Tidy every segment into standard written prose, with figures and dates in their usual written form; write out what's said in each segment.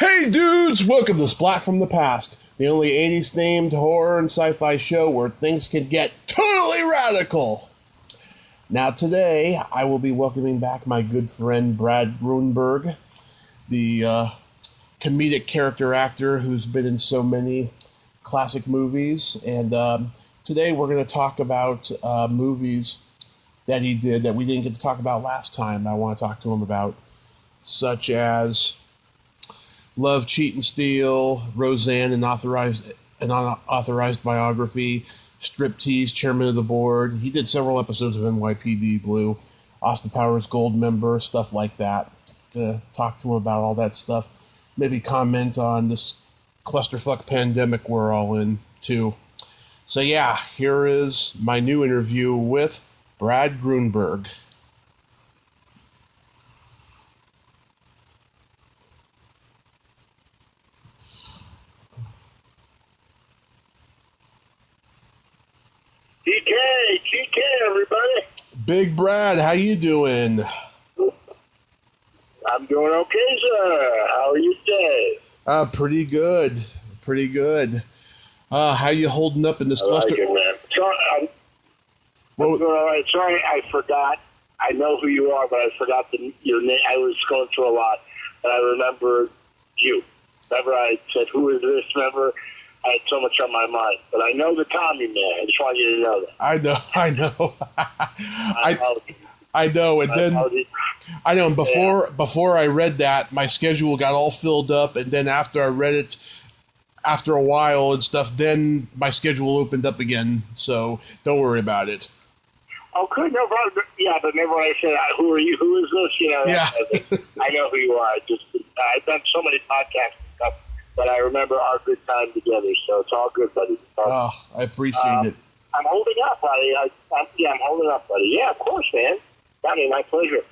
Hey dudes, welcome to Splat from the Past, the only 80s themed horror and sci-fi show where things can get totally radical. Now today, I will be welcoming back my good friend Brad Grunberg, the comedic character actor who's been in so many classic movies. And today we're going to talk about movies that he did that we didn't get to talk about last time. I want to talk to him about, such as Love, Cheat, and Steal, Roseanne, an unauthorized biography, Striptease, Chairman of the Board. He did several episodes of N.Y.P.D. Blue, Austin Powers, Goldmember, stuff like that. Gonna talk to him about all that stuff. Maybe comment on this clusterfuck pandemic we're all in, too. So yeah, here is my new interview with Brad Grunberg. TK, everybody. Big Brad, how you doing? I'm doing okay, sir. How are you today? Pretty good. Pretty good. How you holding up in this cluster? I like it, man. Sorry, I'm doing all right. Sorry, I forgot. I know who you are, but I forgot your name. I was going through a lot, but I remember you. Remember I said, who is this? Remember? I had so much on my mind, but I know the Tommy man. I just want you to know that. I know. I know, and then I know. And before I read that, my schedule got all filled up, and then after I read it, after a while and stuff, then my schedule opened up again. So don't worry about it. Oh, good, no problem. Yeah, but remember when I said, "Who are you? Who is this?" You know, yeah. I know who you are. I've done so many podcasts and stuff. But I remember our good time together, so it's all good, buddy. I appreciate it. I'm holding up, buddy. I'm holding up, buddy. Yeah, of course, man. I mean, my pleasure.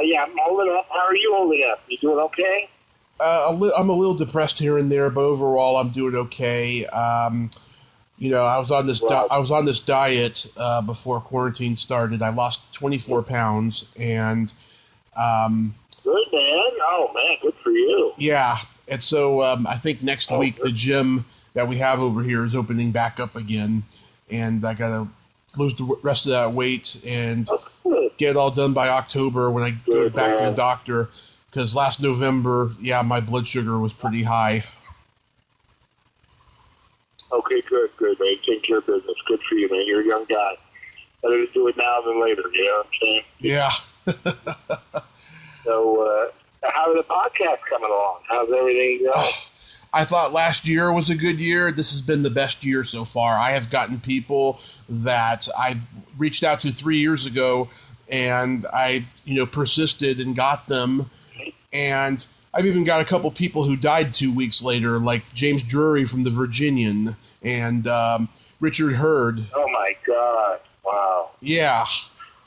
Yeah, I'm holding up. How are you holding up? You doing okay? I'm a little depressed here and there, but overall, I'm doing okay. You know, I was on this diet before quarantine started. I lost 24 pounds, and good, man. Oh man, good for you. Yeah. And so I think next week the gym that we have over here is opening back up again, and I got to lose the rest of that weight and get it all done by October when I go back to the doctor, because last November, my blood sugar was pretty high. Okay, good, man. Take care of business. Good for you, man. You're a young guy. Better to do it now than later, you know what I'm saying? Yeah. So, how are the podcasts coming along? How's everything going? I thought last year was a good year. This has been the best year so far. I have gotten people that I reached out to 3 years ago, and I, persisted and got them. And I've even got a couple people who died 2 weeks later, like James Drury from The Virginian and Richard Hurd. Oh my God! Wow. Yeah.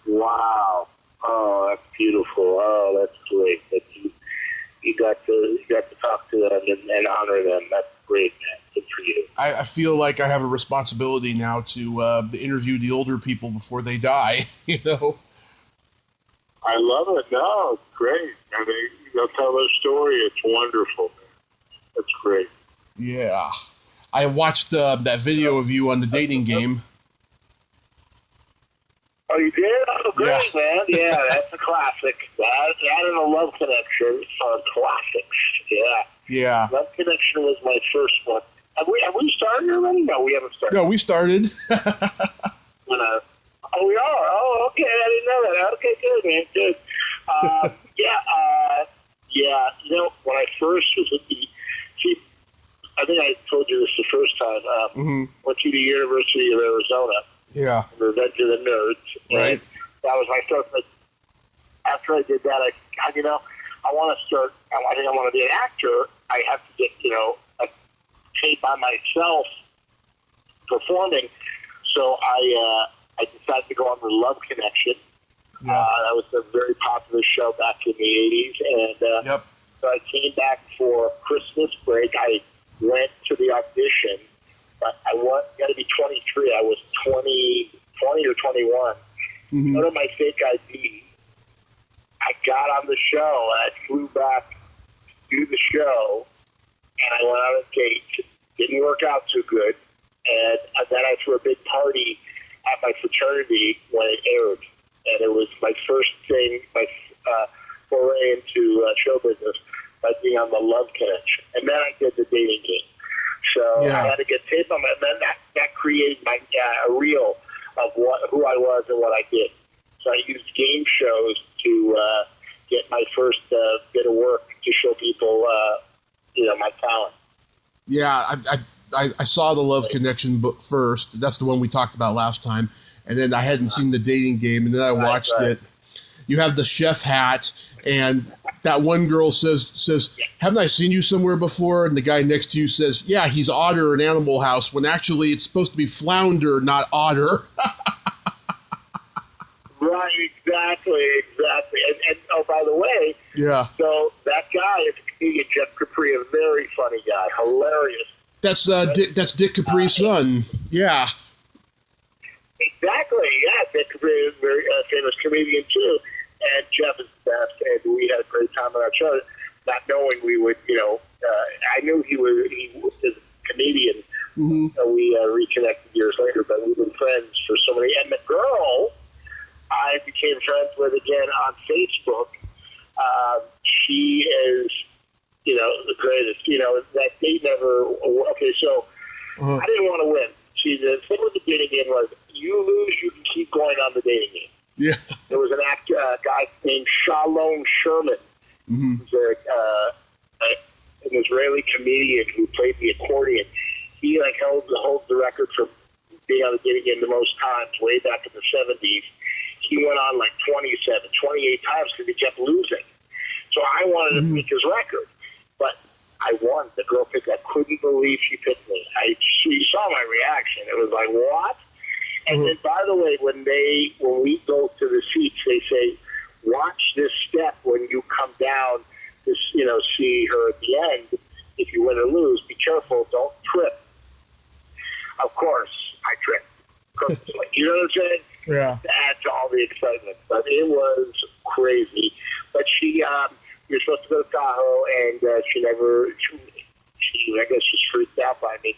Wow. Oh, that's beautiful. Oh, that's great. You got to talk to them and honor them. That's great, man. Good for you. I feel like I have a responsibility now to interview the older people before they die. I love it. No, it's great. I mean, they'll tell their story. It's wonderful, man. That's great. Yeah. I watched that video of you on the dating game. Oh, you did? Oh, great, man. Yeah, that's a classic. That and a Love Connection are classics. Yeah. Yeah. Love Connection was my first one. Have we started already? No, we haven't started. No, we started. Oh, we are? Oh, okay. I didn't know that. Okay, good, man. Good. Yeah. When I first was at I think I told you this the first time. Went to the University of Arizona. Yeah. Revenge of the Nerds. Right. And that was my start. But after I did that, I want to start. I think I want to be an actor. I have to get, a tape on myself performing. So I decided to go on the Love Connection. Yeah. That was a very popular show back in the 80s. And so I came back for Christmas break. I went to the audition. But I got to be 23. I was 20 or 21. Go to my fake ID. I got on the show, and I flew back to do the show. and I went on a date. Didn't work out too good, and then I threw a big party at my fraternity when it aired, and it was my first thing, my foray into show business, by being on the Love Connection, and then I did the dating game. So I had to get tape on it, and then that created my a reel of who I was and what I did. So I used game shows to get my first bit of work to show people, my talent. Yeah, I saw the Love Connection book first. That's the one we talked about last time. And then I hadn't seen the dating game, and then I watched it. You have the chef hat, and that one girl says, haven't I seen you somewhere before? And the guy next to you says, yeah, he's Otter in Animal House, when actually it's supposed to be Flounder, not Otter. Right, exactly. And oh, by the way, so that guy is comedian Jeff Capri, a very funny guy, hilarious. That's Dick Capri's son. Yeah. Exactly, yeah. Dick Capri is a very famous comedian, too. And Jeff is the best, and we had a great time on our show, not knowing we would, I knew he was a comedian, so we reconnected years later, but we've been friends for so many. And the girl I became friends with again on Facebook, she is, the greatest. That date never, okay, so I didn't want to win. See, the thing with the dating game was, you lose, you can keep going on the dating game. Yeah. There was an guy named Shalom Sherman, who's an Israeli comedian who played the accordion. He holds the record for being on the dating game the most times, way back in the 70s. He went on 28 times because he kept losing. So I wanted to make his record, but I won. The girl picked. I couldn't believe she picked me. You saw my reaction. It was like, what? And then, by the way, when we go to the seats, they say, watch this step when you come down to, see her at the end. If you win or lose, be careful. Don't trip. Of course, I tripped. You know what I'm saying? Yeah. To add to all the excitement. But it was crazy. But you're supposed to go to Tahoe, and she I guess she's freaked out by me.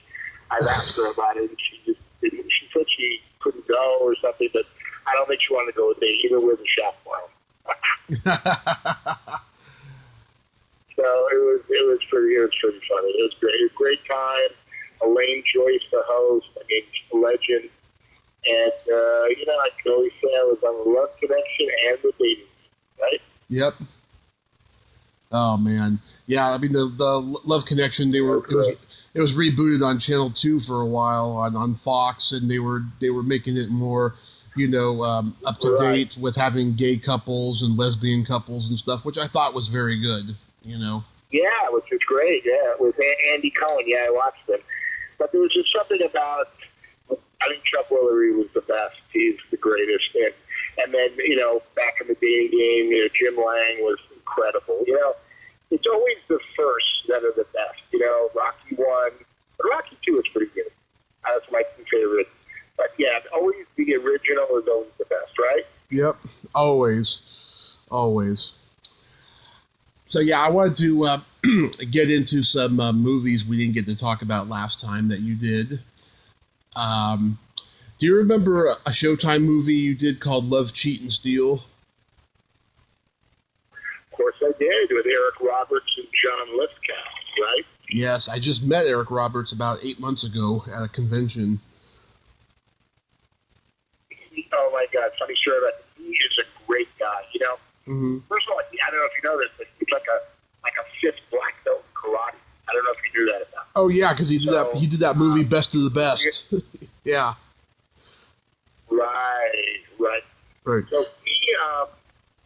I asked her about it, and she just didn't. She said she couldn't go or something, but I don't think she wanted to go with me, either with a chaperone. So it was pretty funny. It was great. It was a great time. Elaine Joyce, the host, a legend. And, I can always say I was on the Love Connection and the dating, right? Yep. Oh, man. Yeah, I mean, the Love Connection, it was rebooted on Channel 2 for a while on Fox, and they were making it more, up to date with having gay couples and lesbian couples and stuff, which I thought was very good, Yeah, which was great, yeah. With Andy Cohen, yeah, I watched them. But there was just something about, I think Chuck Woolery was the best. He's the greatest. And then, back in the dating game, Jim Lang was incredible. It's always the first that are the best. Rocky 1, but Rocky 2 is pretty good. That's my favorite. But, yeah, always the original is always the best, right? Yep, always. So, yeah, I wanted to get into some movies we didn't get to talk about last time that you did. Do you remember a Showtime movie you did called Love, Cheat, and Steal? Of course I did, with Eric Roberts and John Lithgow, right? Yes, I just met Eric Roberts about 8 months ago at a convention. Oh, my God, funny story about him. He is a great guy, First of all, I don't know if you know this, but he's like a fifth black belt in karate. I don't know if you knew that about him. Oh, yeah, because he did that movie Best of the Best. Yeah. Right. So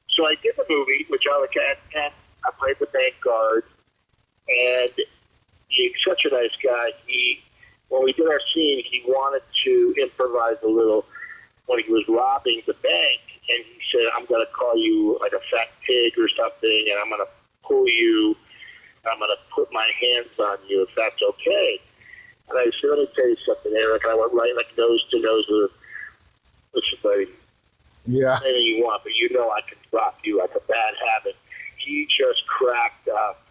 so I did the movie, which I look at, and I played the bank guard, and he's such a nice guy. When we did our scene, he wanted to improvise a little when he was robbing the bank, and he said, I'm going to call you like a fat pig or something, and I'm going to pull you, and I'm going to put my hands on you, if that's okay. And I said, let me tell you something, Eric. And I went right nose to nose with somebody. Yeah. Anything you want, but I can drop you like a bad habit. He just cracked up.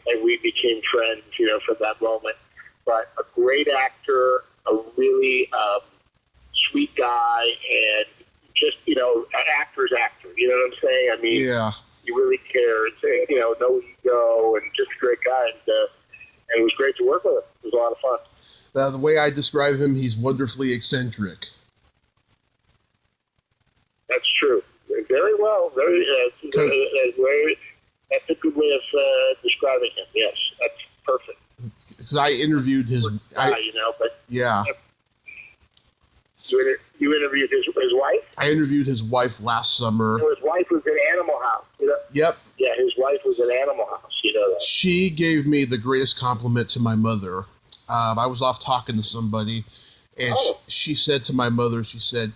and we became friends, from that moment. But a great actor, a really sweet guy, and just, an actor's actor. You know what I'm saying? I mean, Yeah. he really cared. No ego, and just a great guy. And it was great to work with him. It was a lot of fun. The way I describe him, he's wonderfully eccentric. That's true. Very well. That's a good way of describing him. Yes, that's perfect. So I interviewed his. Yeah. You interviewed his wife? I interviewed his wife last summer. His wife was in Animal House. Yep. Yeah, his wife was in Animal House. You know that. She gave me the greatest compliment to my mother. I was off talking to somebody, and she said to my mother, she said,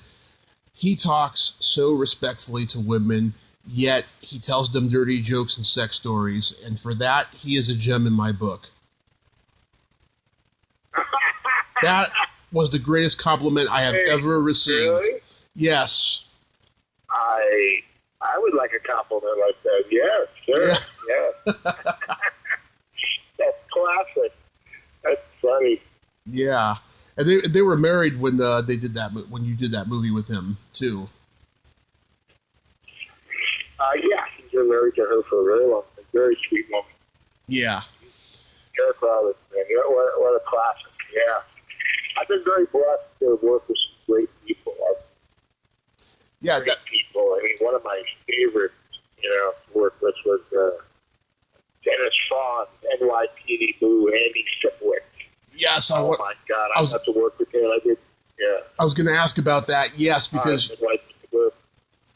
he talks so respectfully to women, yet he tells them dirty jokes and sex stories, and for that, he is a gem in my book. That was the greatest compliment I have ever received. Really? Yes. I would like a compliment like that. Yes, sure. Yeah. That's classic. That's funny. Yeah. And they were married when they did that, when you did that movie with him too. Yeah, he's been married to her for a very long time. Very sweet woman. Yeah. Eric Roberts, man. What a classic. Yeah. I've been very blessed to work with some great people. Great people. I mean, one of my favorites, to work with was Dennis Fawn, N.Y.P.D. Boo, Andy Sipwick. Yes. Oh my God, I got to work with him. I did. Yeah. I was going to ask about that. Yes, because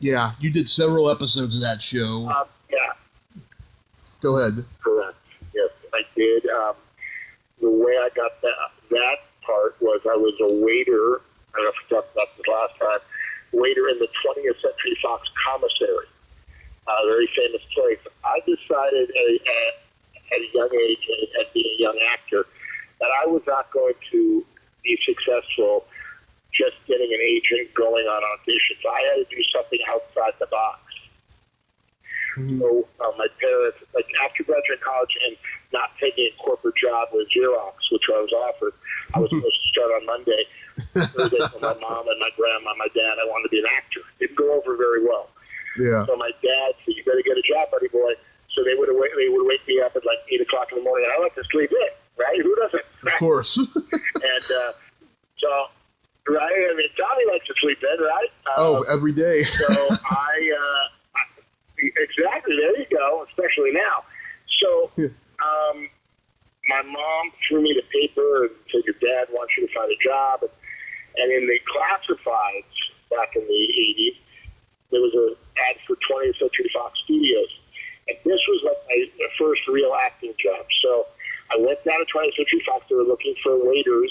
yeah, you did several episodes of that show. Yeah. Go ahead. Correct. Yes, I did. The way I got that part was I was a waiter. I don't know if I talked about this last time. Waiter in the 20th Century Fox commissary, a very famous place. I decided at a young age, as being a young actor, that I was not going to be successful just getting an agent going on auditions. I had to do something outside the box. Mm-hmm. So my parents, like after graduating college and not taking a corporate job with Xerox, which I was offered, I was supposed to start on Monday. Thursday for my mom and my grandma, my dad, I wanted to be an actor. Didn't go over very well. Yeah. So my dad said, "You better get a job, buddy boy." So they would wake me up at like 8 o'clock in the morning. I like to sleep in, right? Who doesn't? Of course. And so, right? I mean, Tommy likes to sleep in, right? Every day. So exactly. There you go. Especially now. So, my mom threw me the paper and said, "Your dad wants you to find a job." And in the classifieds back in the 80s, there was an ad for 20th Century Fox Studios. And this was like my first real acting job. So I went down to 20th Century Fox. They were looking for waiters,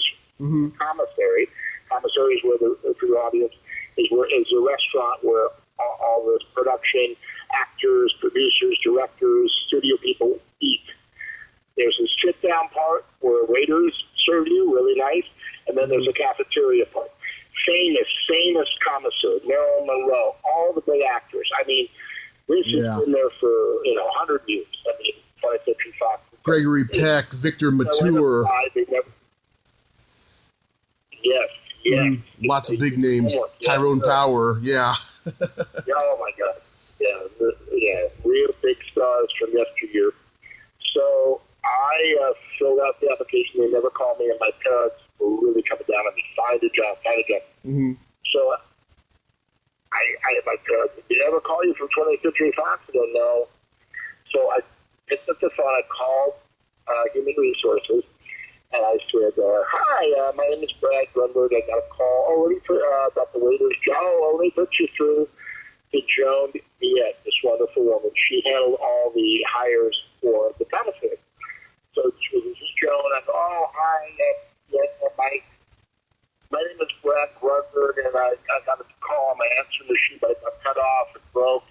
commissary. Commissary is where, for the audience, is a restaurant where all the production, actors, producers, directors, studio people eat. There's a sit-down part where waiters serve you, really nice, and then there's a cafeteria part. Famous commissary, Marilyn Monroe, all the big actors. I mean, this has been there for 100 years. I mean, 20th Century Fox. Gregory Peck, Victor Mature. Yes. Lots of big names. Tyrone Power, yeah. Oh my God, yeah, real big stars from yesteryear. So I filled out the application. They never called me, and my parents were really coming down on me. Find a job. Mm-hmm. So I had my parents. Did they ever call you from 20th Century Fox? I don't know. So I picked up the phone. I called Human Resources, and I said, "Hi, my name is Brad Grunberg. I got a call about the waiter's job. Oh, let me put you through to Joan Miette, this wonderful woman. She handled all the hires for the commissary." So she was, "This is Joan." I go, "Oh, hi, yes, my name is Brad Grunberg, and I got a call on my answering machine, but it got cut off and broke.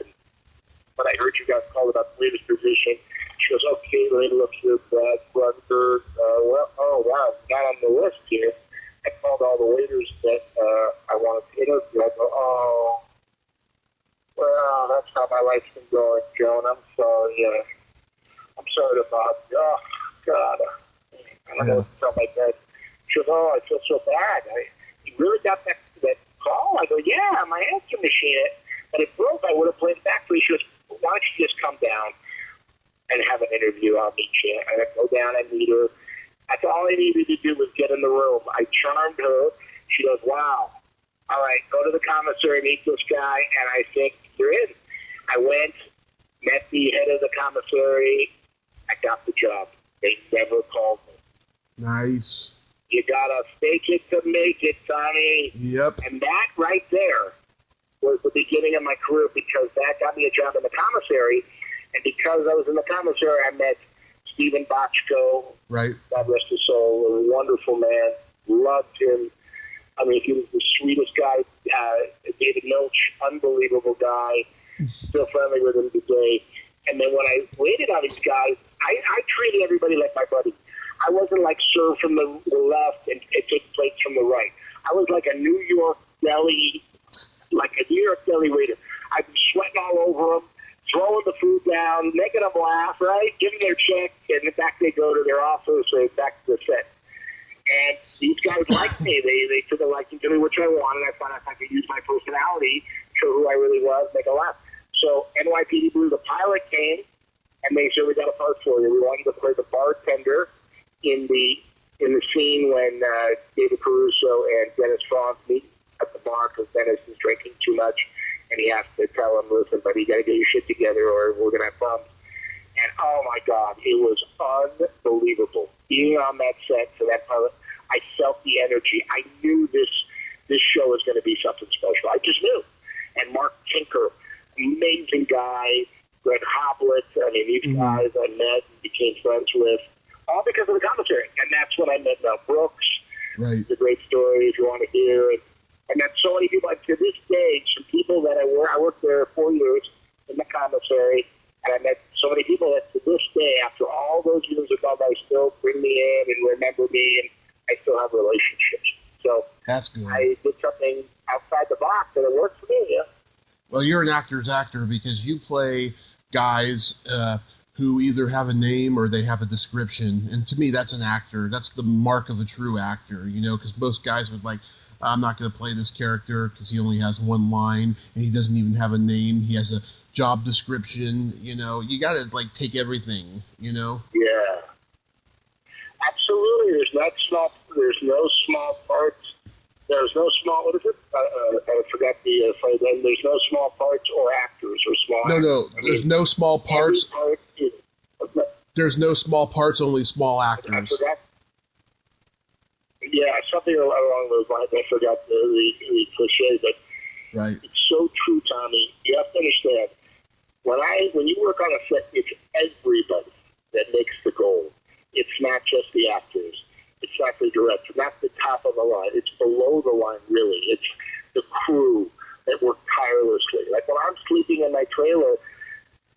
But I heard you guys called about the waiter's position." She goes, "Okay, let me look here, Brad Grunberg. Oh, wow, not on the list here. I called all the waiters that I wanted to interview." I go, "Oh, well, that's how my life's been going, Joan. I'm sorry. I'm sorry to bother you. don't know what to tell my dad. She goes, oh, I feel so bad. You really got that call? I go, yeah, my answer machine, but it broke. I would have played it back for you. She goes, why don't you just come down and have an interview? I'll meet you. And I go down and meet her. That's all I needed to do was get in the room. I charmed her. She goes, wow. All right, go to the commissary, meet this guy, and I think you're in. I went, met the head of the commissary. I got the job. They never called me. Nice. You gotta fake it to make it, Tommy. Yep. And that right there was the beginning of my career because that got me a job in the commissary. And because I was in the commissary, I met Stephen Bochco. Right. God rest his soul. A wonderful man. Loved him. I mean, he was the sweetest guy. David Milch, unbelievable guy. Still friendly with him today. And then when I waited on these guys, I treated everybody like my buddy. I wasn't like serve from the left and take plates from the right. I was like a New York deli waiter. I'd be sweating all over them, throwing the food down, making them laugh, right? Giving their check, and back they go to their office or back to the set. And these guys liked me. They took a liking to me, which I wanted. I thought if I could use my personality, show who I really was, make a laugh. So N.Y.P.D. Blue, the pilot came, and they said, we got a part for you. We want you to play the bartender in the scene when David Caruso and Dennis Franz meet at the bar because Dennis is drinking too much, and he has to tell him, listen, buddy, you got to get your shit together or we're going to have problems. And, oh, my God, it was unbelievable. Being on that set for that pilot, I felt the energy. I knew this show was going to be something special. I just knew. And Mark Tinker, amazing guy, Greg Hoblet, I mean, these guys I met and became friends with, all because of the commentary. And that's when I met Mel Brooks. Right. It's a great story if you want to hear it. And that's so many people. To this day, some people that I worked there 4 years in the commissary, and I met so many people that to this day, after all those years of love, they still bring me in and remember me, and I still have relationships. So that's good. I did something outside the box, and it worked for me, yeah. Well, you're an actor's actor because you play guys who either have a name or they have a description. And to me, that's an actor. That's the mark of a true actor, you know, because most guys would like, I'm not going to play this character because he only has one line and he doesn't even have a name. He has a job description, you know. You got to, like, take everything, you know? Yeah. Absolutely. There's no small parts. There's no small, what is it? I forgot the phrase. There's no small parts or actors or small actors. No, there's no small parts. There's no small parts, only small actors. I forgot. Yeah, something along those lines. I forgot the cliche, but right. It's so true, Tommy. You have to understand, when you work on a set, it's everybody that makes the goal. It's not just the actors. It's not the director, not the top of the line. It's below the line, really. It's the crew that work tirelessly. Like when I'm sleeping in my trailer,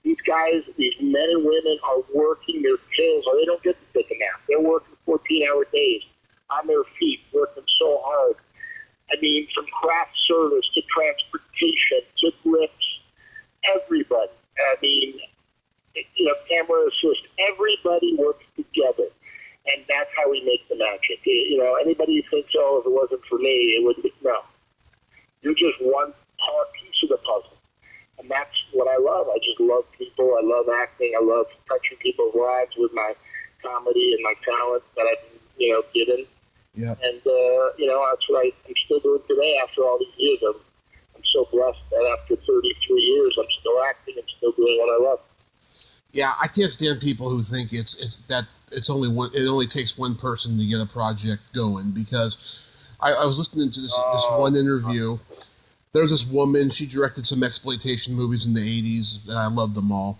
these guys, these men and women are working their tails, or they don't get to take a nap. They're working 14-hour days on their feet, working so hard. I mean, from craft service to transportation to grips, everybody. I mean, you know, camera assist, everybody works together. And that's how we make the magic. You know, anybody who thinks, oh, if it wasn't for me, it wouldn't be. No. You're just one piece of the puzzle. And that's what I love. I just love people. I love acting. I love touching people's lives with my comedy and my talent that I've been, you know, given. Yeah. And, you know, that's what I'm still doing today after all these years. I'm so blessed that after 33 years, I'm still acting and still doing what I love. Yeah, I can't stand people who think it only takes one person to get a project going, because I was listening to this one interview. There's this woman, she directed some exploitation movies in the 80s, and I loved them all.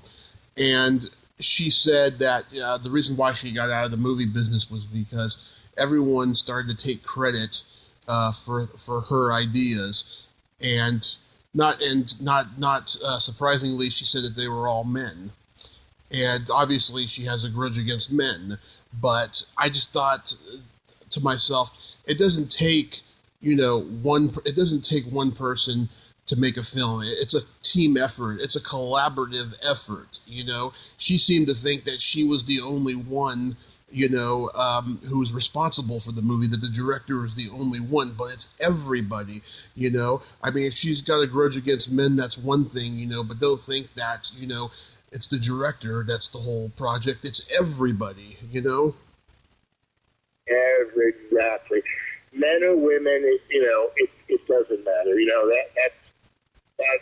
And she said that the reason why she got out of the movie business was because everyone started to take credit for her ideas, and not surprisingly, she said that they were all men. And obviously she has a grudge against men, but I just thought to myself, it doesn't take one person to make a film. It's a team effort. It's a collaborative effort, you know. She seemed to think that she was the only one who's responsible for the movie, that the director is the only one, but it's everybody, I mean, if she's got a grudge against men, that's one thing, but don't think that, it's the director, that's the whole project. It's everybody, Exactly. Men or women, it doesn't matter. That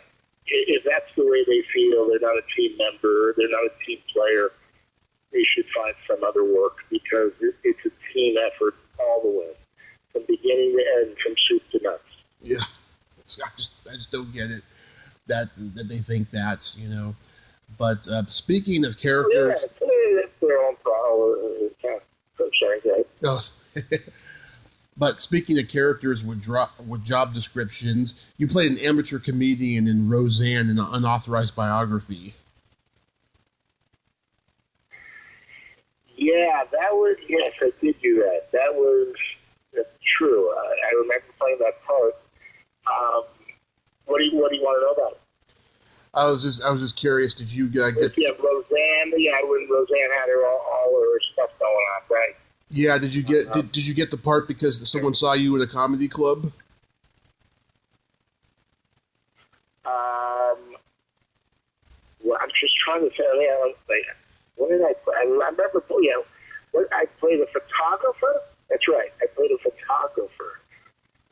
if that's the way they feel, they're not a team member, they're not a team player, they should find some other work, because it's a team effort all the way, from beginning to end, from soup to nuts. Yeah, I just don't get it that they think that, But speaking of characters, that's their own problem. I'm sorry, guys. Oh. But speaking of characters with job descriptions, you played an amateur comedian in Roseanne in an unauthorized biography. Yeah, yes, I did do that. That's true. I remember playing that part. What do you want to know about it? I was just curious. Did you get? Yeah, Roseanne. Yeah, when Roseanne had all her stuff going on, right? Yeah. Did you get? Did you get the part because someone saw you in a comedy club? Well, I'm just trying to say. What did I play? I remember. I played a photographer. That's right. I played a photographer.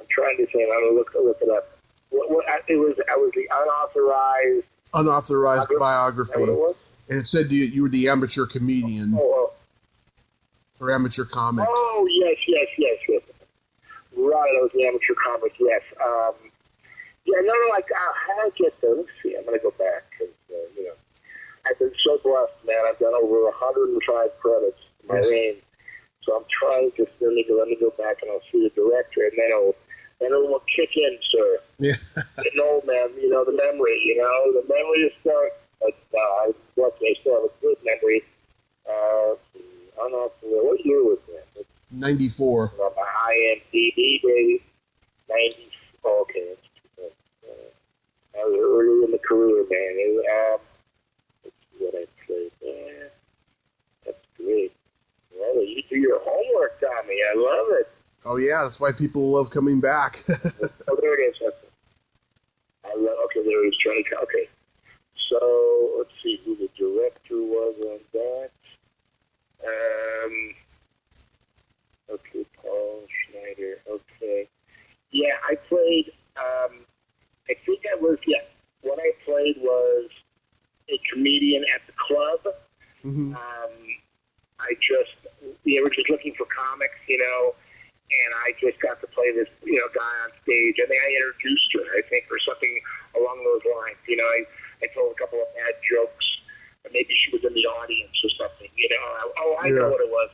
I'm trying to say. I'm gonna look it up. I was the unauthorized biography, and it said you were the amateur comedian or amateur comic. Oh yes. Right, I was the amateur comic. Yes. How did I get those? Let's see. I'm gonna go back because I've been so blessed, man. I've done over 105 credits in my reign, so I'm trying to let me go back and I'll see the director, and then it will kick in, sir. Yeah. Getting old, man. The memory. The memory is starting. But I still have a good memory. I don't know what year was that? 94. My IMDb, baby. 90. Oh, okay. I was early in the career, man. Let's see what I played there. That's great. Well, you do your homework, Tommy. I love it. Oh yeah, that's why people love coming back. Oh, there it is. Okay, there it is. Okay. So let's see who the director was on that. Okay, Paul Schneider. Okay. Yeah, I played. I think what I played was a comedian at the club. Mm-hmm. We were just looking for comics, and I just got to play this, guy on stage. I think I introduced her, or something along those lines. I told a couple of bad jokes, or maybe she was in the audience or something, I know what it was.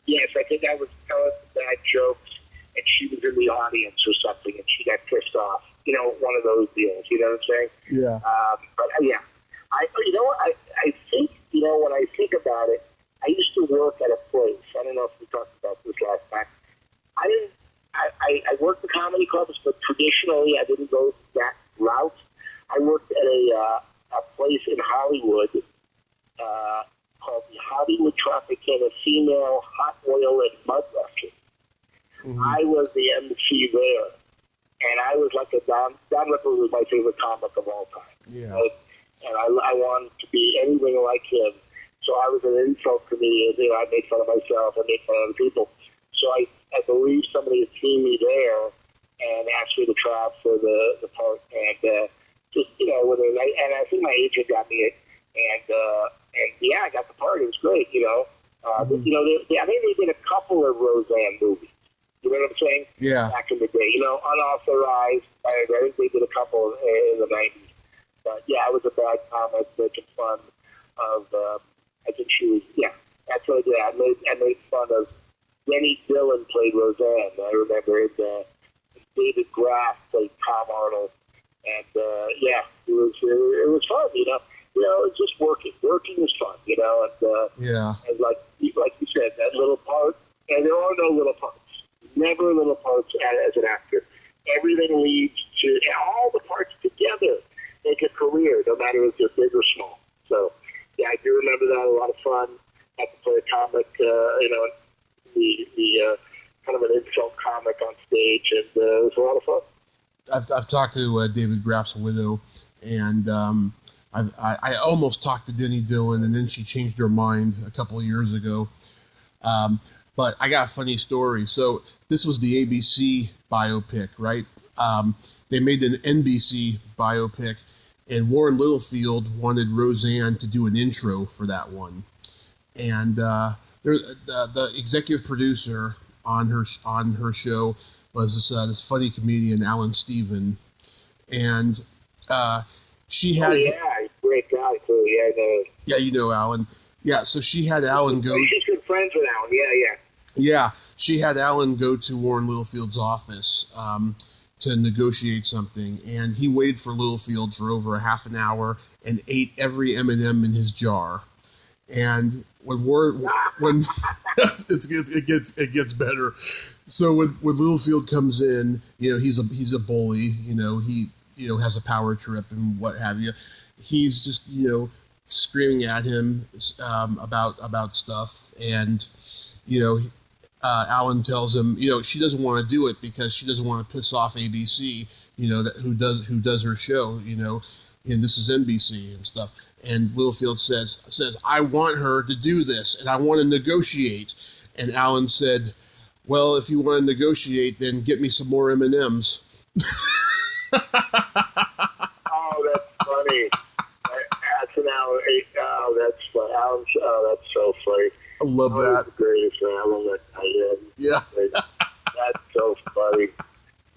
Yes, I think I was telling bad jokes, and she was in the audience or something, and she got pissed off. One of those deals, you know what I'm saying? Yeah. But yeah. I think, when I think about it, I used to work at a place. I don't know if we talked about this last time. I worked in comedy clubs, but traditionally I didn't go that route. I worked at a place in Hollywood called the Hollywood Tropicana Female Hot Oil and Mud Wrestling. Mm-hmm. I was the MC there, and I was like Don Rickles was my favorite comic of all time. Yeah. Right? And I wanted to be anything like him. So I was an insult comedian. I made fun of myself. I made fun of other people. So I believe somebody had seen me there and asked me to try out for the part. And and I think my agent got me it. And yeah, I got the part. It was great. I think they did a couple of Roseanne movies. You know what I'm saying? Yeah. Back in the day, unauthorized. I think they did a couple in the 90s. But yeah, I was a bad comic making fun of. I think she was. Yeah, that's what I did. I made fun of. Denny Dillon played Roseanne. I remember it. David Graff played Tom Arnold, and yeah, it was fun. It's just working. Working is fun. Yeah. And like you said, that little part, and there are no little parts. Never little parts as an actor. Everything leads to all the parts together make a career, no matter if they're big or small. So, yeah, I do remember that. A lot of fun. Had to play a comic, the kind of an insult comic on stage, and it was a lot of fun. I've talked to David Graff's widow, and I almost talked to Denny Dillon, and then she changed her mind a couple of years ago. But I got a funny story. So this was the ABC biopic, right? They made an NBC biopic, and Warren Littlefield wanted Roseanne to do an intro for that one. And the executive producer on her show was this funny comedian, Alan Steven, and she had. Oh, yeah, great guy too. Yeah, I know. Yeah, you know Alan. Yeah, so she had Alan go. She's good friends with Alan. Yeah. Yeah, she had Alan go to Warren Littlefield's office to negotiate something, and he waited for Littlefield for over a half an hour and ate every M&M in his jar. And when it gets better. So when Littlefield comes in, he's a bully. He has a power trip and what have you. He's just screaming at him about stuff, and Alan tells him she doesn't want to do it because she doesn't want to piss off ABC, who does her show, and this is NBC and stuff. And Littlefield says, I want her to do this, and I want to negotiate. And Alan said, well, if you want to negotiate, then get me some more M&Ms. Oh, that's funny. That's an Alan. Oh, that's funny. Alan. Oh, that's so funny. I love that. The greatest, man. I love that. Yeah. That's so funny.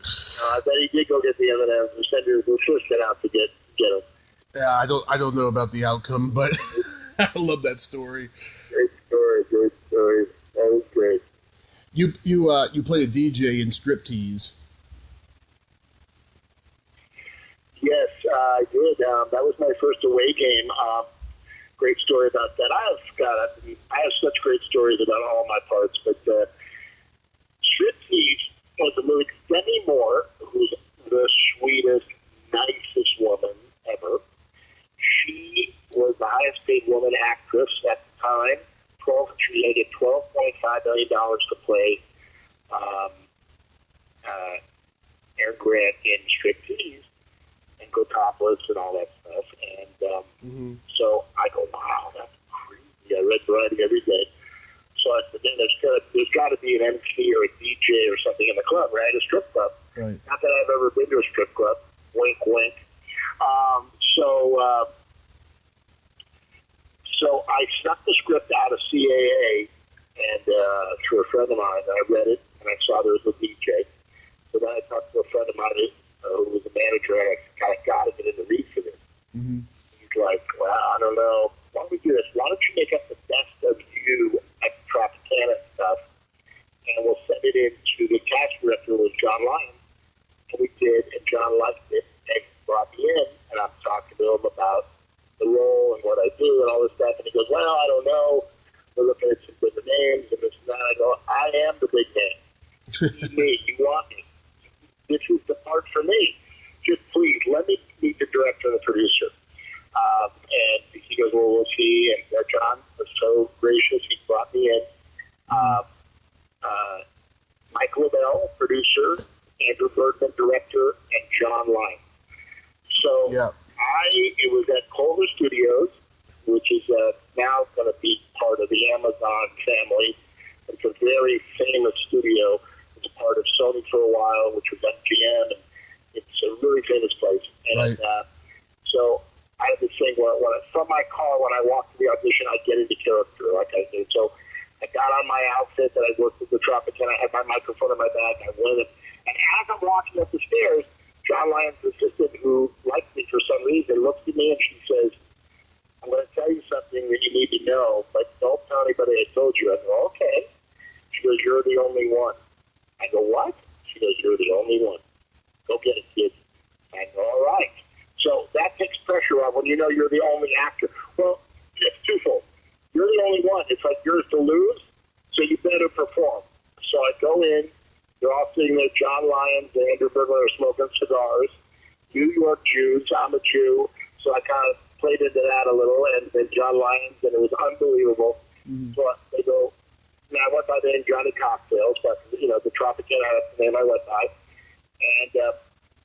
I bet he did go get the M&Ms and send his assistant out to get them. Yeah, I don't know about the outcome, but I love that story. Great story. That was great. You play a DJ in Striptease. Yes, I did. That was my first away game. Great story about that. I have such great stories about all my parts, but Striptease was a movie. Demi Moore, who's the sweetest, nicest woman ever. She was the highest paid woman actress at the time. She had $12.5 million to play Aaron Grant in Striptease and go topless and all that stuff. And so I go, wow, that's crazy. I read Variety every day. So I said, then there's got to be an MC or a DJ or something in the club, right? A strip club. Right. Not that I've ever been to a strip club. Wink, wink. So I snuck the script out of CAA and through a friend of mine. I read it and I saw there was a DJ. So then I talked to a friend of mine who was a manager, and I kind of got to get in the read for this. Mm-hmm. He's like, well, I don't know. Why don't we do this? Why don't you make up the best of you at Tropicana stuff, and we'll send it in to the cast director, who was John Lyons. And we did, and John liked it, and brought me in, and I'm talking to him about the role and what I do and all this stuff, and he goes, well, I don't know. We're looking at some bigger names and this and that. I go, I am the big name. You need me. You want me. This is the part for me. Just please let me meet the director and the producer. And he goes, well, we'll see. And John was so gracious. He brought me in. Mike LaBelle, producer, Andrew Bergman, director, and John Lyons. So it was at Culver Studios, which is now going to be part of the Amazon family. It's a very famous studio. It's part of Sony for a while, which was MGM, and it's a really famous place. And so I had this thing where from my car, when I walked to the audition, I'd get into character like I did. So I got on my outfit that I worked with the Tropicana. I had my microphone in my bag, and I went. And as I'm walking up the stairs, John Lyons' assistant, who liked me for some reason, looks at me and she says, I'm going to tell you something that you need to know, but don't tell anybody I told you. I go, okay. She goes, you're the only one. I go, what? She goes, you're the only one. Go get it, kid. I go, all right. So that takes pressure off when you know you're the only actor. Well, it's twofold. You're the only one. It's like yours to lose, so you better perform. So I go in. They're all sitting there. John Lyons and Andrew Bergman are smoking cigars. New York Jews. I'm a Jew. So I kind of played into that a little. And then John Lyons, and it was unbelievable. Mm-hmm. So they go, And I went by the name Johnny Cocktails, but, the Tropicana, that's the name I went by.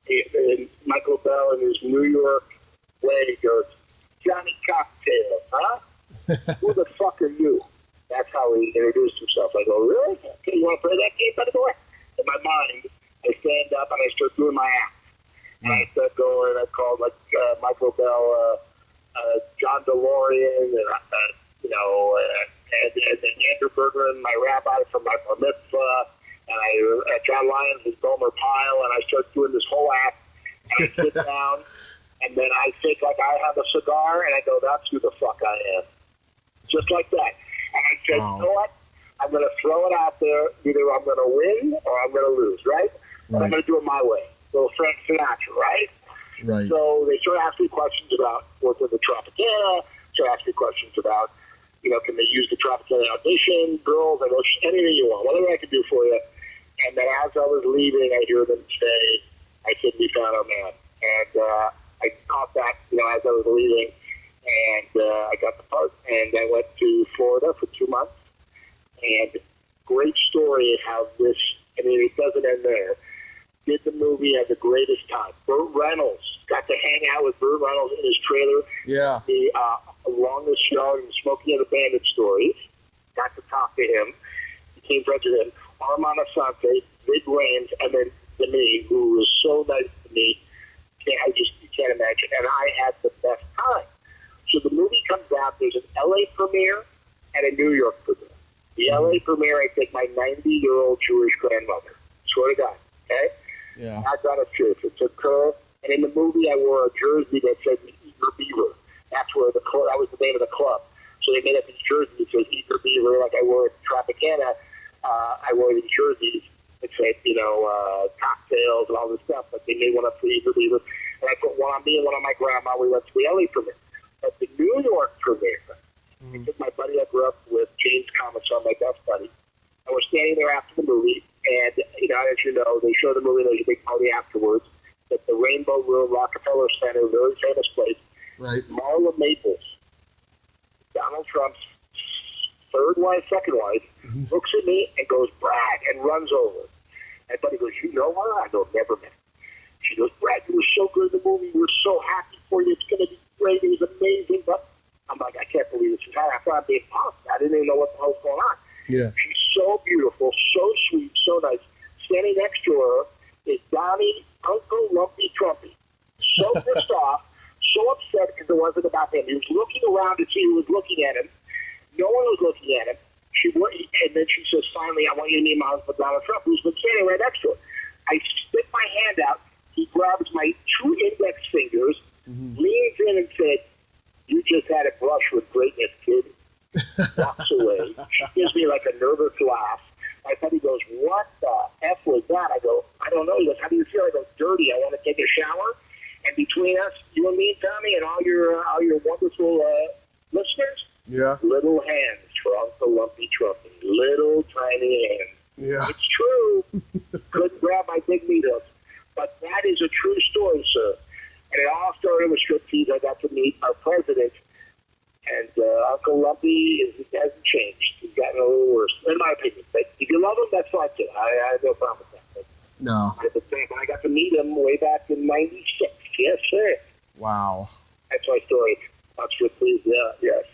And Michael Bell in his New York way goes, Johnny Cocktails, huh? Who the fuck are you? That's how he introduced himself. I go, really? Okay, you want to play that game, by the way? In my mind, I stand up and I start doing my act. And I start going, I called Michael Bell, John DeLorean, and Andrew Bergeron, my rabbi from my bar mitzvah, and John Lyons is Gomer Pyle, and I start doing this whole act, and I sit down, and then I think like I have a cigar, and I go, that's who the fuck I am. Just like that. And I said, You know what? I'm going to throw it out there. Either I'm going to win or I'm going to lose, right? But I'm going to do it my way. Little Frank Sinatra, right? Right. So they start asking me questions about what's in the Tropicana, start asking me questions about, can they use the Tropicana audition, girls, anything you want, whatever I can do for you. And then as I was leaving, I hear them say, I couldn't be found, oh man. And I caught that, as I was leaving. And I got the part, and I went to Florida for 2 months. And great story of how this, it doesn't end there. Did the movie at the greatest time. Burt Reynolds, got to hang out with Burt Reynolds in his trailer. Yeah. The longest yard and Smokey and the Bandit stories. Got to talk to him. Became friends with him. Armand Assante, Big Rains, and then to me, who was so nice to me. You can't imagine. And I had the best time. So the movie comes out, there's an LA premiere and a New York premiere. The LA premiere, I take my 90-year-old Jewish grandmother. Swear to God, okay? Yeah. I got a truth. It took her, and in the movie I wore a jersey that said Eager Beaver. That's where that was the name of the club. So they made up these jerseys that said Eager Beaver, like I wore at Tropicana. I wore these jerseys that said, cocktails and all this stuff, but they made one up for Eager Beaver. And I put one on me and one on my grandma. We went to the LA premiere. At the New York premiere, I took my buddy I grew up with, James Commissar, my best buddy, and we're standing there after the movie, and, as you know, they show the movie, there's a big party afterwards, at the Rainbow Room, Rockefeller Center, a very famous place. Right. Marla Maples, Donald Trump's second wife, looks at me and goes, Brad, and runs over. My buddy goes, you know her? I go, never met her. She goes, Brad, you were so good in the movie. We're so happy for you. It's going to be great. It was amazing. But I'm like, I can't believe this is happening. I thought I'd be impossible. I didn't even know what the hell's going on. Yeah. She's so beautiful, so sweet, so nice. Standing next to her is Donnie, Uncle Lumpy Trumpy. So pissed off, so upset because it wasn't about him. He was looking around to see who was looking at him. No one was looking at him. And then she says, finally, I want you to meet my husband, Donald Trump, who's been standing right next to her. I stick my hand out. He grabs my 2 index fingers, leans in and said, you just had a brush with greatness, kid. Walks away. She gives me like a nervous laugh. My buddy goes, what the F was that? I go, I don't know. He goes, how do you feel? I go, dirty. I want to take a shower. And between us, you and me, Tommy, and all your wonderful listeners, little hands for Uncle Lumpy Trumpy. Little tiny hands. Yeah. It's true. Couldn't grab my big needles. But that is a true story, sir. And it all started with Striptease. I got to meet our president. And Uncle Lumpy hasn't changed. He's gotten a little worse, in my opinion. But if you love him, that's fine too. I have no problem with that. But no. I got to meet him way back in '96. Yes, sir. Wow. That's my story. That's Striptease. Yeah, yes.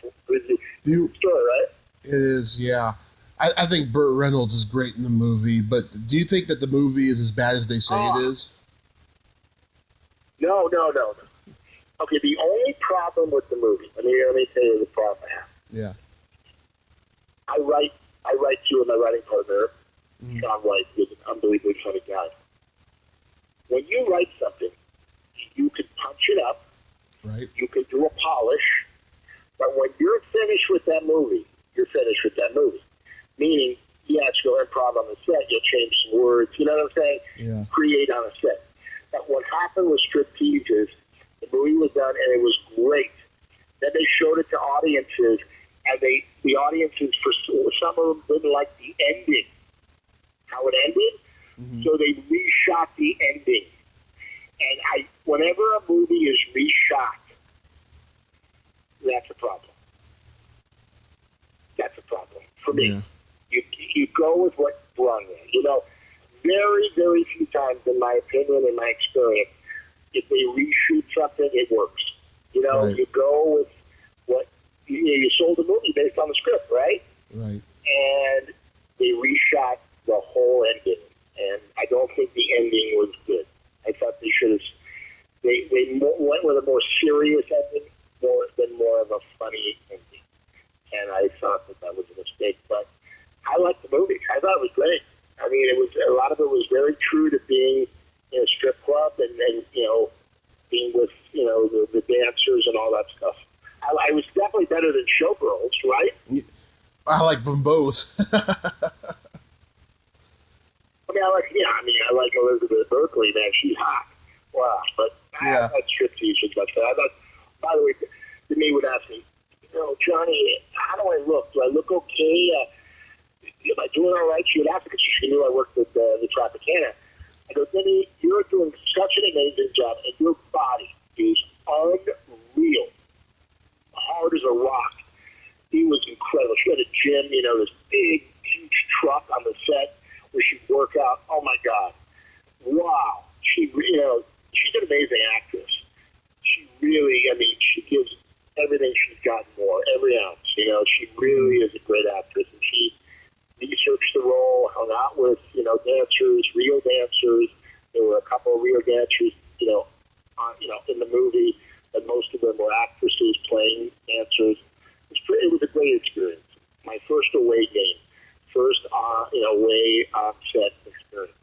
Story, right? It is, yeah. I think Burt Reynolds is great in the movie, but do you think that the movie is as bad as they say it is? No. Okay, the only problem with the movie, let me tell you the problem I have. Yeah. I write to you and my writing partner, John White, who's an unbelievably funny guy. When you write something, you can punch it up, right? You can do a polish, but when you're finished with that movie, you're finished with that movie. Meaning, yes, you'll improv on the set, you'll change some words, you know what I'm saying? Yeah. Create on a set. But what happened with Striptease is the movie was done and it was great. Then they showed it to audiences, and the audiences, for some of them, didn't like the ending, how it ended. So they reshot the ending. And whenever a movie is reshot, that's a problem. That's a problem for me. Yeah. You go with what brung you. You know, very, very few times, in my opinion, in my experience, if they reshoot something, it works. You know, Right. you go with what you sold a movie based on the script, right? Right. And they reshot the whole ending, and I don't think the ending was good. I thought they should have. They went with a more serious ending more of a funny ending, and I thought that was a mistake. But I liked the movie. I thought it was great. I mean, it was a lot of it was very true to being in a strip club and you know, being with, you know, the dancers and all that stuff. I was definitely better than Showgirls, right? I like them both. I like Elizabeth Berkley, man. She's hot. Wow. But Yeah. I thought Striptease was much better. I thought, by the way, Denise would ask me, you know, Johnny, how do I look? Do I look okay? Am I doing all right? She would ask because she knew I worked with the Tropicana. I go, Denise, you're doing such an amazing job, and your body is unreal. Hard as a rock. He was incredible. She had a gym, you know, this big, huge truck on the set where she'd work out. Oh, my God. Wow. She's an amazing actress. She really, I mean, she gives everything she's got more, every ounce. You know, she really is a great actress. And she researched the role, hung out with, you know, dancers, real dancers. There were a couple of real dancers, in the movie, but most of them were actresses playing dancers. It was a great experience. My first away game, away set experience.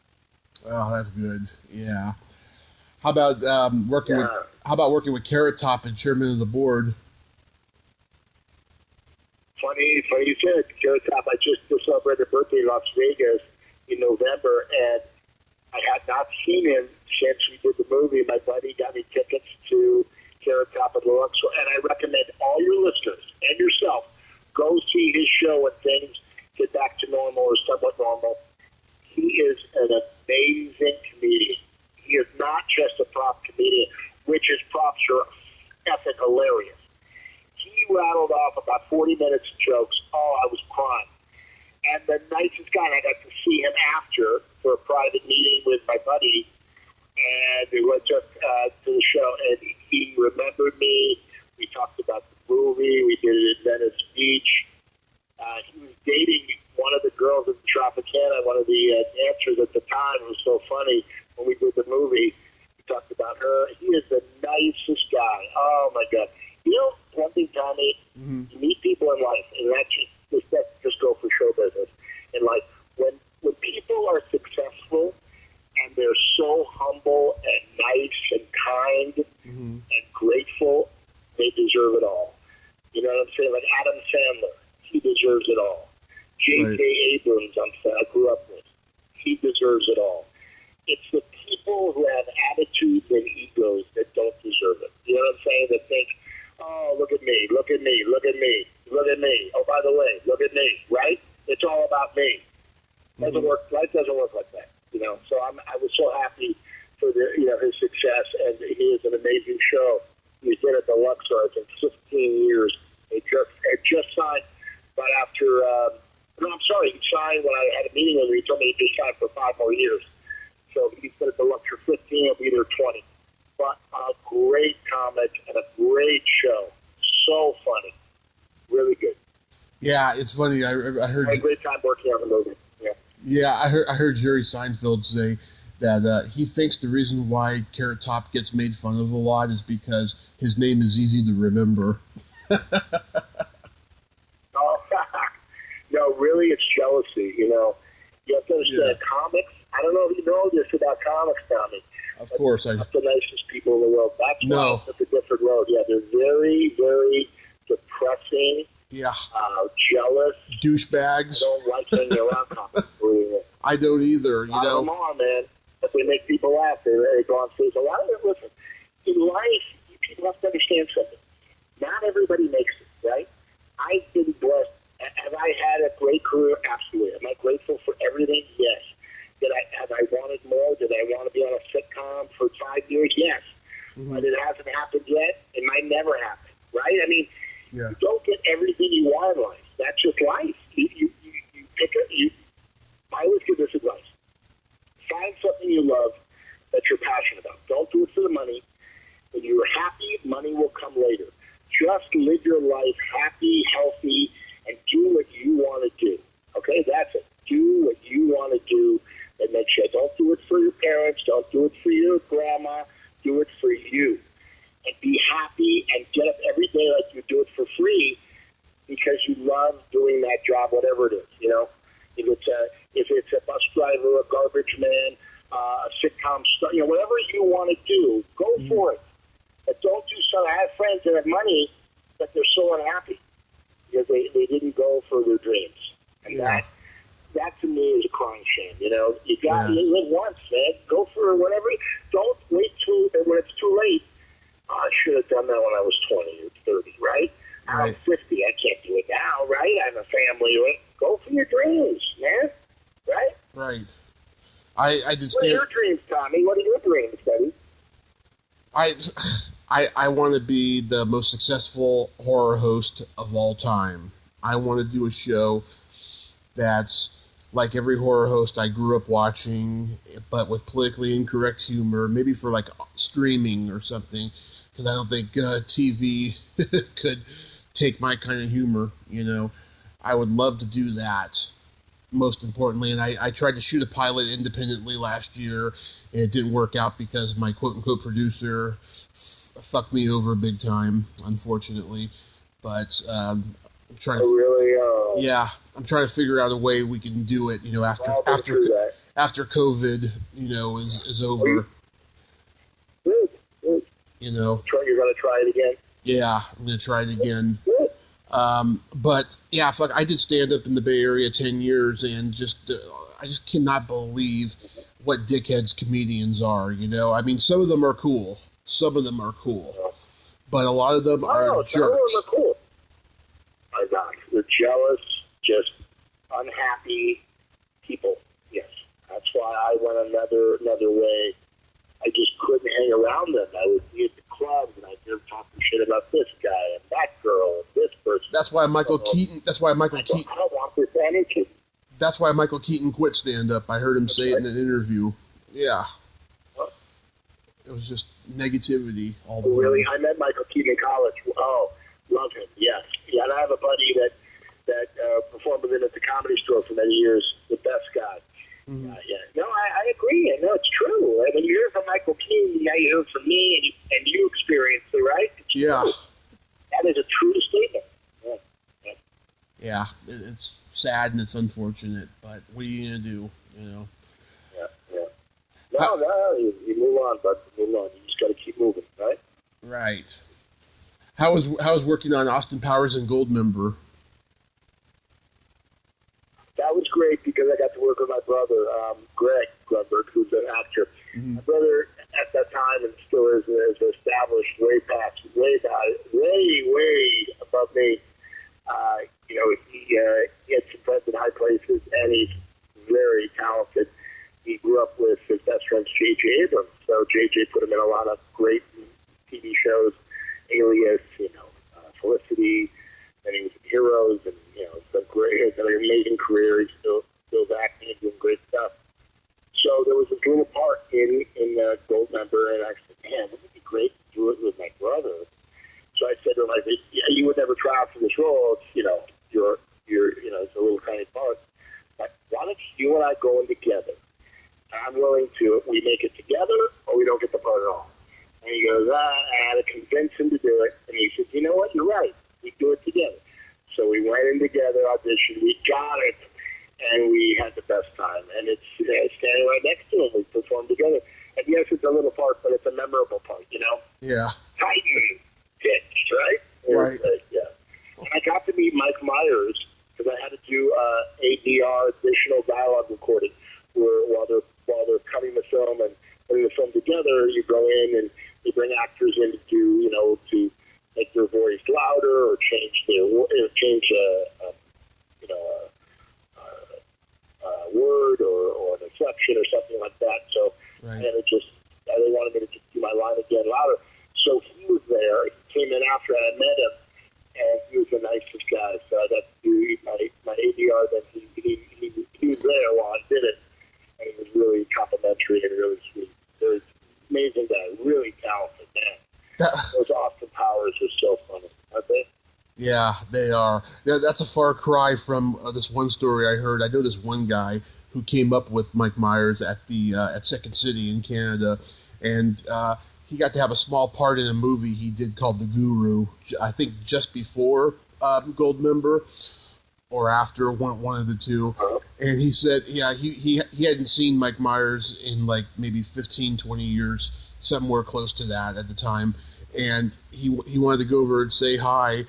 Oh, that's good. Yeah. How about working with Carrot Top and chairman of the board? Funny you said Carrot Top. I just celebrated a birthday in Las Vegas in November, and I had not seen him since we did the movie. My buddy got me tickets to Carrot Top at the Luxor, and I recommend all your listeners and yourself go see his show when things get back to normal or somewhat normal. He is an amazing comedian. He is not just a prop comedian, which his props are effing hilarious. He rattled off about 40 minutes of jokes. Oh, I was crying. And the nicest guy, and I got to see him after for a private meeting with my buddy, and we went just to the show, and he remembered me. We talked about the movie. We did it in Venice Beach. He was dating one of the girls at the Tropicana, one of the dancers at the time. It was so funny when we did the movie. We talked about her. He is the nicest guy. Oh, my God. You know, one thing, Tommy, you meet people in life, and that just go for show business in life. When people are successful and they're so humble and nice and kind and grateful, they deserve it all. You know what I'm saying? Like Adam Sandler, he deserves it all. J.J. Abrams, I grew up with, he deserves it all. It's the people who have attitudes and egos that don't deserve it. You know what I'm saying? That think, oh, look at me, look at me, look at me, look at me. Oh, by the way, look at me, right? It's all about me. Doesn't work. Life doesn't work like that, you know. So I was so happy for his success, and he is an amazing show. He's been at the Luxor for 15 years. He just signed right after. He signed when I had a meeting with him. He told me he'd be signed for 5 more years. So he's been at the Luxor 15. He'll be there 20. But a great comic and a great show. So funny, really good. Yeah, it's funny. I heard. I had a great time working on the movie. Yeah. Yeah, I heard Jerry Seinfeld say that he thinks the reason why Carrot Top gets made fun of a lot is because his name is easy to remember. No, really, it's jealousy. You know, you have to understand comics. I don't know if you know this about comics, Tommy. Of course, not the nicest people in the world. That's why it's a different road. Yeah, they're very, very depressing. Yeah. Jealous. Douchebags. I don't like hanging around comics. I don't either, you know. Come on, man. But they make people laugh. They go on stage. A lot of it, listen, in life, people have to understand something. Not everybody makes it, right? I've been blessed. Have I had a great career? Absolutely. Am I grateful for everything? Yes. Have I wanted more? Did I want to be on a sitcom for 5 years? Yes. But it hasn't happened yet. It might never happen, right? I mean, you don't get everything you want in life. That's just life. You pick live your life happy, healthy, and do what you want to do. Okay, that's it. Do what you want to do that makes you. Don't do it for your parents. Don't do it for your grandma. Do it for you. And be happy and get up every day like you do it for free because you love doing that job, whatever it is. You know, if it's a bus driver, a garbage man, a sitcom star, you know, whatever you want to do, go for it. But don't do something. I have friends that have money, but they're so unhappy because they didn't go for their dreams. And that to me is a crying shame. You know, you live once, man. Go for whatever. Don't wait when it's too late. Oh, I should have done that when I was 20 or 30, right? I'm 50. I can't do it now, right? I have a family. Right? Go for your dreams, man. Right? Right. What are your dreams, Tommy? What are your dreams, buddy? I want to be the most successful horror host of all time. I want to do a show that's like every horror host I grew up watching, but with politically incorrect humor, maybe for like streaming or something, because I don't think TV could take my kind of humor, you know. I would love to do that, most importantly, and I tried to shoot a pilot independently last year, and it didn't work out because my quote-unquote producer fucked me over big time, unfortunately, but I'm trying to... Yeah, I'm trying to figure out a way we can do it, you know, after COVID, you know, is over. Good. You know. You're going to try it again? Yeah, I'm going to try it again. Good. But yeah, fuck, I did stand up in the Bay Area 10 years, and I just cannot believe what dickheads comedians are, you know. I mean, some of them are cool. But a lot of them are jerks. Some of them are cool. My God, they're jealous, just unhappy people. Yes, that's why I went another way. I just couldn't hang around them. I would be at the clubs and I'd hear them talking shit about this guy and that girl and this person. That's why Michael Keaton. I don't want this energy. That's why Michael Keaton quit stand up. I heard him say it in an interview. Yeah. What? It was just negativity all the time. Really? I met Michael Keaton in college. Oh, love him. Yes. Yeah, and I have a buddy that performed with him at the Comedy Store for many years. The best guy. Mm-hmm. Yeah. No, I agree. No, it's true. When you hear from Michael Keaton, now you hear from me, and you experienced it, right? It's true. That is a true statement. Yeah, it's sad and it's unfortunate, but what are you going to do, you know? Yeah. No, you move on, bud. Move on. You just got to keep moving, right? Right. How was working on Austin Powers and Goldmember? That was great because I got to work with my brother, Brad Grunberg, who's an actor. Mm-hmm. My brother at that time and still is established way above me. You know, he had some friends in high places, and he's very talented. He grew up with his best friend, J.J. Abrams. So J.J. put him in a lot of great TV shows, Alias, Felicity, and he was in Heroes, and, it's been great. He's had an amazing career. He's still acting and doing great stuff. So there was this little part in Goldmember, and I said, man, wouldn't it be great to do it with my brother? So I said to him, you would never try out for this role. It's, it's a little tiny part. But why don't you and I go in together? I'm willing to, we make it together or we don't get the part at all. And he goes, I had to convince him to do it. And he said, you know what? You're right. We do it together. So we went in together, auditioned, we got it, and we had the best time. And it's standing right next to him. We performed together. And yes, it's a little part, but it's a memorable part, Yeah. Titan pitch, right? Right. Yeah. And I got to meet Mike Myers because I had to do ADR, additional dialogue recording, where while they're cutting the film and putting the film together, you go in and you bring actors in to do, to make their voice louder or change a word or an inflection or something like that. So right. And they wanted me to do my line again louder. So he was there. He came in after I met him, and he was the nicest guy. So I got to do my ADR. Then he was there while I did it, and he was really complimentary and really sweet. Very amazing guy, really talented man. Those Austin Powers are so funny, aren't they? Yeah, they are. That's a far cry from this one story I heard. I know this one guy who came up with Mike Myers at the at Second City in Canada, and he got to have a small part in a movie he did called The Guru. I think just before Goldmember or after one of the two. And he said, yeah, he hadn't seen Mike Myers in like maybe 15, 20 years, somewhere close to that at the time. And he wanted to go over and say hi,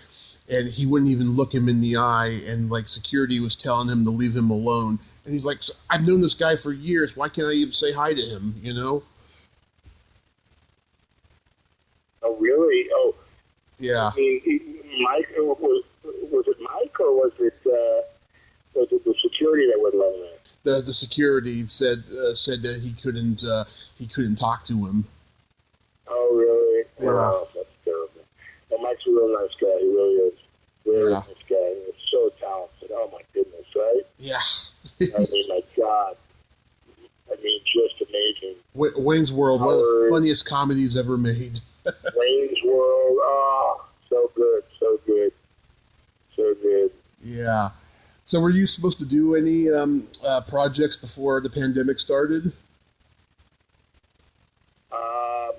and he wouldn't even look him in the eye, and like security was telling him to leave him alone. And he's like, I've known this guy for years. Why can't I even say hi to him, you know? Oh, really? Oh, Yeah. I mean, Mike, was it Mike or was it the security that would let him in? The security said that he couldn't talk to him. Oh, really? Yeah. Oh, that's terrible. Well, Mike's a real nice guy. He really is. Really nice guy. He's so talented. Oh, my goodness, right? Yeah. I mean, my God. I mean, just amazing. Wayne's World, one of the funniest comedies ever made. Wayne's World. Oh, so good, so good, so good. Yeah. So were you supposed to do any projects before the pandemic started? Well,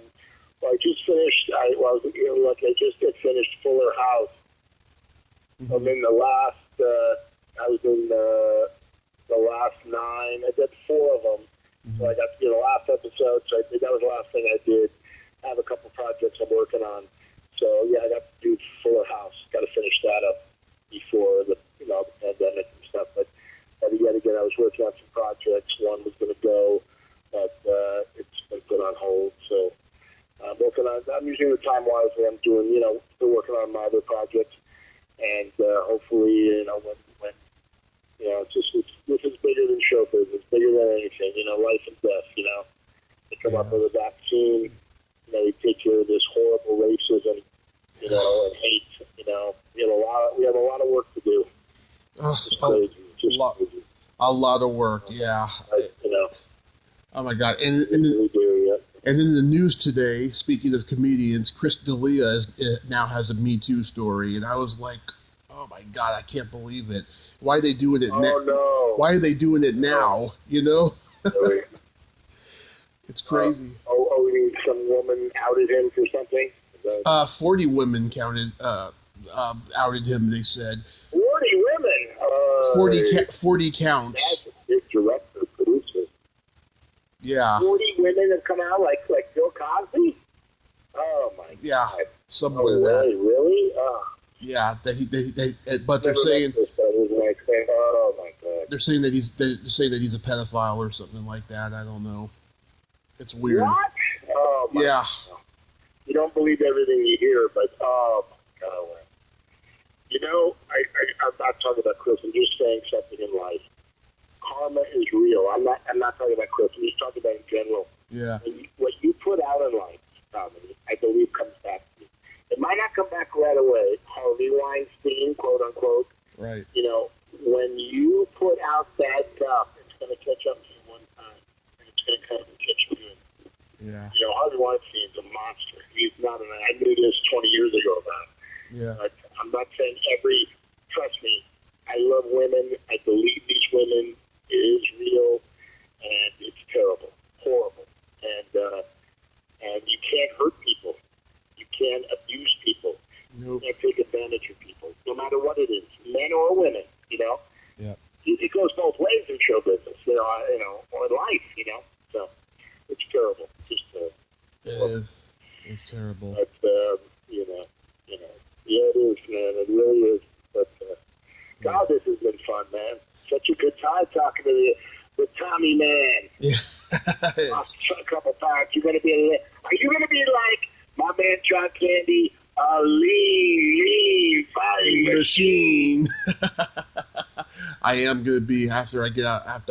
I just finished. I just finished Fuller House. Mm-hmm. I'm in the last. I was in the last 9. I did 4 of them. Mm-hmm. So I got to do the last episode. So I think that was the last thing I did. I have a couple projects I'm working on. So yeah, I got to do Fuller House. Got to finish that up before the pandemic and stuff. But yet again, I was working on some projects. One was going to go, but it's been put on hold. So I'm working on. I'm using the time wisely. I'm doing, still working on my other projects, and hopefully, when this is bigger than show business, bigger than anything. Life and death. They come up with a vaccine. They take care of this horrible racism, and hate. We have a lot of work to do. A lot of work, yeah. Oh my God! And in the news today, speaking of comedians, Chris D'Elia now has a Me Too story, and I was like, oh my God, I can't believe it. Why are they doing it now? No. Why are they doing it now? Really? It's crazy. You mean some woman outed him for something? 40 women outed him, they said. 40 women? 40 counts. That's a big director, producer. Yeah. 40 women have come out like Bill Cosby? Oh, my God. Yeah, something like that. Really? Yeah, but they're saying... Oh, my God. They're saying that he's a pedophile or something like that. I don't know. It's weird. What? Oh, my God. You don't believe everything you hear, but oh, my God. I'm not talking about Chris. I'm just saying something in life. Karma is real. I'm not talking about Chris. I'm just talking about in general. Yeah. What you put out in life, I believe, comes back to you. It might not come back right away. Harvey Weinstein, quote unquote. Right. When you put out bad stuff, it's going to catch up to you one time, and it's going to come and catch you again. Yeah. Harvey Weinstein's a monster. He's not I knew this 20 years ago about him. Yeah. But I'm not saying trust me, I love women. I believe these women. It is real, and it's terrible, horrible. And you can't hurt people. You can't abuse people. Nope. You can't take advantage of people, no matter what it is, men or women, Yeah. It goes both ways in show business, or in life, So it's terrible. Just it is. It's terrible. But yeah, it is, man. It really is. But God, this has been fun, man. Such a good time talking to the Tommy man. Yeah. A couple times. Are you going to be like my man John Candy, a lean fighting machine? I am going to be, after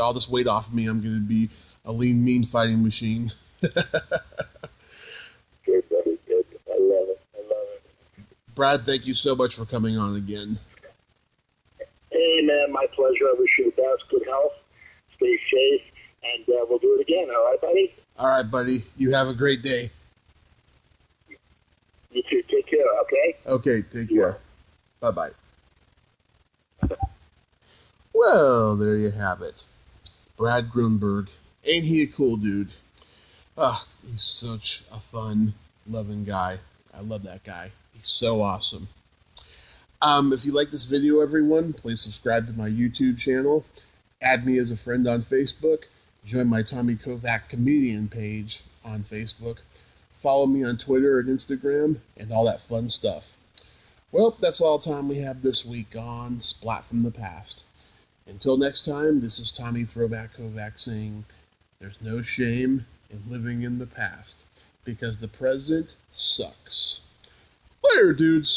all this weight off of me, I'm going to be a lean, mean fighting machine. Good, buddy. Good. I love it. Brad, thank you so much for coming on again. Hey, man, my pleasure. I wish you the best. Good health. Stay safe. And we'll do it again. All right, buddy? All right, buddy. You have a great day. You too. Take care, okay? Okay, take care. Bye-bye. Well, there you have it. Brad Grunberg. Ain't he a cool dude? Ah, he's such a fun, loving guy. I love that guy. He's so awesome. If you like this video, everyone, please subscribe to my YouTube channel. Add me as a friend on Facebook. Join my Tommy Kovac comedian page on Facebook. Follow me on Twitter and Instagram and all that fun stuff. Well, that's all the time we have this week on Splat from the Past. Until next time, this is Tommy Throwback Kovac saying, there's no shame in living in the past because the present sucks. Later, dudes.